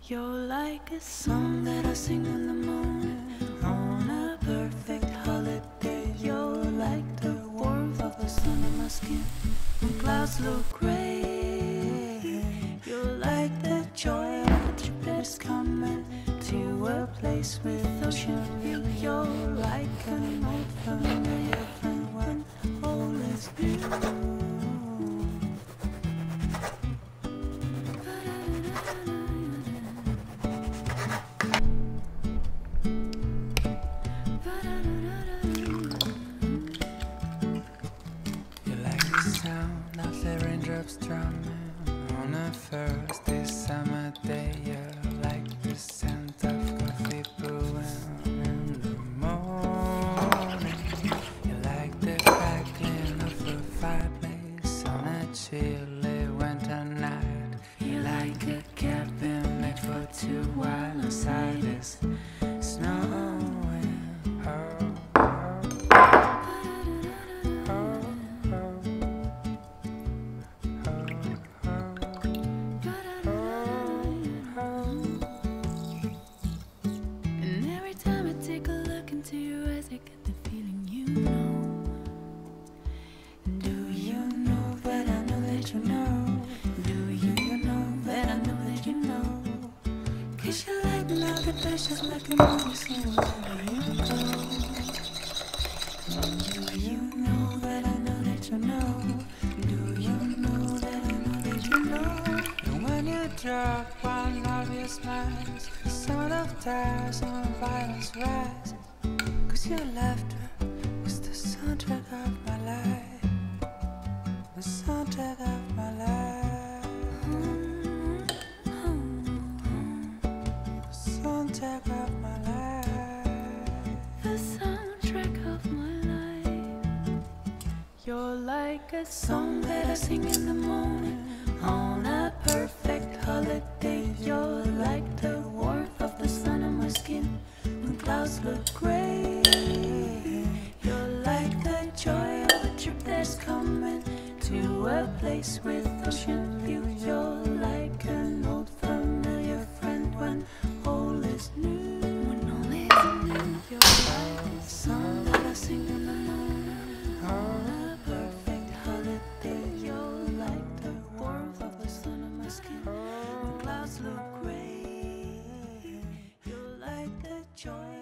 You're like a song that I sing in the morning on a perfect holiday. You're like the warmth of the sun on my skin when clouds look gray. You're like the joy of a trip that is coming to a place with ocean view. You're like an old familiar friend when all is new. Sound of the raindrops drumming on a first day summer day. You're like the scent of coffee brewing in the morning. You're like the crackling of a fireplace on a chilly winter night. You're like a cabin made for two while inside is snowing. To your eyes, I get the feeling you know. Do you know that I know that you know? Do you know that I know that you know? Cause you like me like a dash, just like a movie, so wherever you go. Do you know that I know that you know? Do you know that I know that you know? And when you drop one of your smiles, the sound of tires on violence rise. Cause your laughter is the soundtrack of my life. The soundtrack of my life. The soundtrack of my life. The soundtrack of my life. You're like a song that I sing in the morning on a perfect holiday. You're like the warmth of the sun on my skin when clouds look gray. You're like the joy of a trip that's coming to a place with ocean view. You're like an old familiar friend when all is new. When all is new. You're like a song that I sing in the morning on a perfect holiday. You're like the warmth of the sun on my skin when clouds look gray. You're like the joy